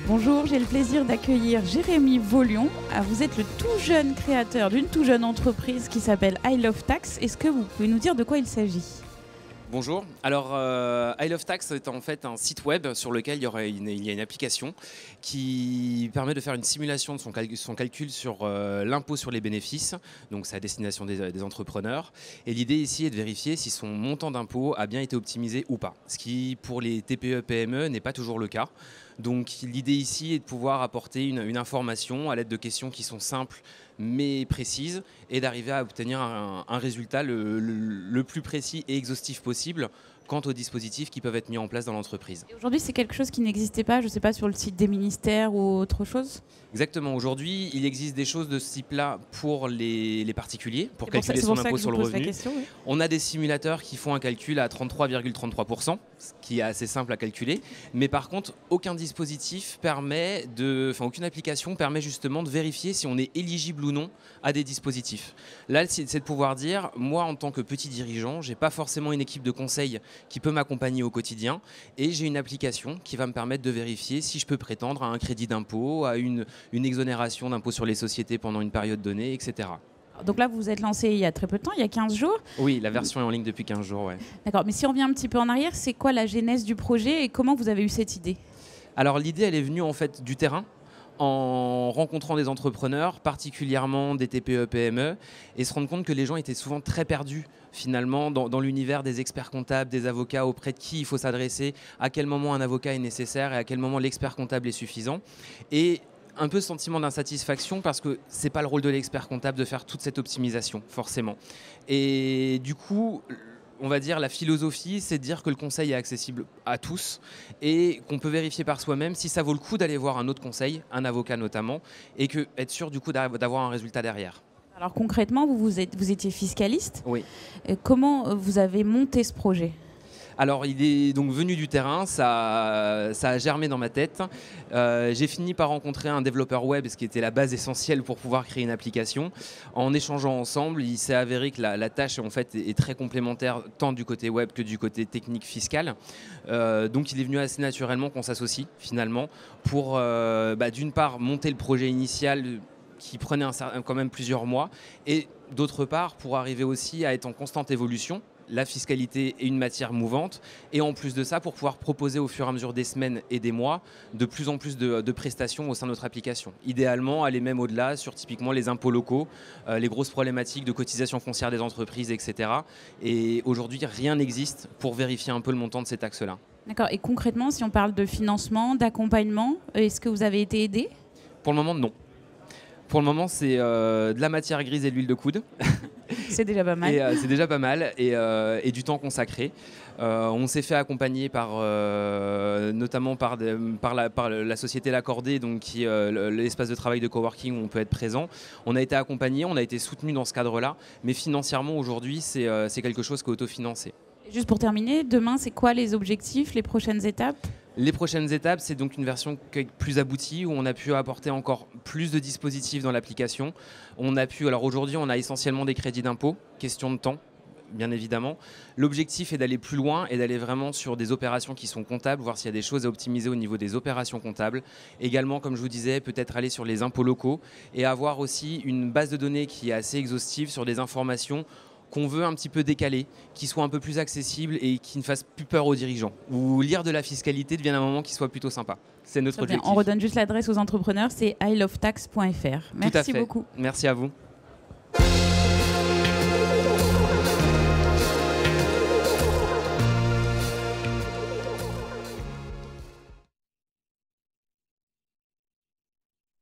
Bonjour, j'ai le plaisir d'accueillir Jérémy Vaulion. Vous êtes le tout jeune créateur d'une tout jeune entreprise qui s'appelle I Love Tax. Est-ce que vous pouvez nous dire de quoi il s'agit ? Bonjour, alors I Love Tax est en fait un site web sur lequel il y a une application qui permet de faire une simulation de son calcul sur l'impôt sur les bénéfices, donc c'est à destination des entrepreneurs. Et l'idée ici est de vérifier si son montant d'impôt a bien été optimisé ou pas, ce qui pour les TPE-PME n'est pas toujours le cas. Donc l'idée ici est de pouvoir apporter une information à l'aide de questions qui sont simples mais précises et d'arriver à obtenir un résultat le plus précis et exhaustif possible quant aux dispositifs qui peuvent être mis en place dans l'entreprise. Aujourd'hui, c'est quelque chose qui n'existait pas, je ne sais pas, sur le site des ministères ou autre chose ? Exactement. Aujourd'hui, il existe des choses de ce type-là pour les particuliers, pour calculer son impôt sur le revenu. Question, oui. On a des simulateurs qui font un calcul à 33,33%, ce qui est assez simple à calculer. Mais par contre, aucun application permet justement de vérifier si on est éligible ou non à des dispositifs. Là, c'est de pouvoir dire, moi, en tant que petit dirigeant, je n'ai pas forcément une équipe de conseil qui peut m'accompagner au quotidien et j'ai une application qui va me permettre de vérifier si je peux prétendre à un crédit d'impôt, à une exonération d'impôt sur les sociétés pendant une période donnée, etc. Donc là, vous vous êtes lancé il y a très peu de temps, il y a 15 jours. Oui, la version est en ligne depuis 15 jours, ouais. D'accord, mais si on revient un petit peu en arrière, c'est quoi la genèse du projet et comment vous avez eu cette idée ? Alors l'idée, elle est venue en fait du terrain, en rencontrant des entrepreneurs, particulièrement des TPE-PME, et se rendre compte que les gens étaient souvent très perdus finalement dans l'univers des experts comptables, des avocats, auprès de qui il faut s'adresser, à quel moment un avocat est nécessaire et à quel moment l'expert comptable est suffisant. Et un peu ce sentiment d'insatisfaction parce que ce n'est pas le rôle de l'expert comptable de faire toute cette optimisation, forcément. Et du coup, on va dire la philosophie, c'est de dire que le conseil est accessible à tous et qu'on peut vérifier par soi-même si ça vaut le coup d'aller voir un autre conseil, un avocat notamment, et être sûr du coup d'avoir un résultat derrière. Alors concrètement, vous étiez fiscaliste. Oui. Comment vous avez monté ce projet ? Alors, il est donc venu du terrain, ça a germé dans ma tête. J'ai fini par rencontrer un développeur web, ce qui était la base essentielle pour pouvoir créer une application. En échangeant ensemble, il s'est avéré que la tâche en fait, est très complémentaire, tant du côté web que du côté technique fiscal. Donc, il est venu assez naturellement qu'on s'associe finalement pour, d'une part, monter le projet initial qui prenait quand même plusieurs mois, et d'autre part, pour arriver aussi à être en constante évolution. La fiscalité est une matière mouvante et en plus de ça, pour pouvoir proposer au fur et à mesure des semaines et des mois de plus en plus de prestations au sein de notre application. Idéalement, aller même au-delà sur typiquement les impôts locaux, les grosses problématiques de cotisation foncière des entreprises, etc. Et aujourd'hui, rien n'existe pour vérifier un peu le montant de ces taxes-là. D'accord. Et concrètement, si on parle de financement, d'accompagnement, est-ce que vous avez été aidé ? Pour le moment, non. Pour le moment, c'est de la matière grise et de l'huile de coude. C'est déjà pas mal. C'est déjà pas mal et du temps consacré. On s'est fait accompagner notamment par la société L'Accordé, donc qui est l'espace de travail de coworking où on peut être présent. On a été accompagné, on a été soutenu dans ce cadre-là, mais financièrement aujourd'hui, c'est quelque chose qui est autofinancé. Juste pour terminer, demain, c'est quoi les objectifs, les prochaines étapes ? Les prochaines étapes, c'est donc une version plus aboutie où on a pu apporter encore plus de dispositifs dans l'application. Alors aujourd'hui, on a essentiellement des crédits d'impôt, question de temps, bien évidemment. L'objectif est d'aller plus loin et d'aller vraiment sur des opérations qui sont comptables, voir s'il y a des choses à optimiser au niveau des opérations comptables. Également, comme je vous disais, peut-être aller sur les impôts locaux et avoir aussi une base de données qui est assez exhaustive sur des informations qu'on veut un petit peu décaler, qui soit un peu plus accessible et qui ne fasse plus peur aux dirigeants. Ou lire de la fiscalité devienne un moment qui soit plutôt sympa. C'est notre objectif. On redonne juste l'adresse aux entrepreneurs, c'est ilovetax.fr. Merci beaucoup. Merci à vous.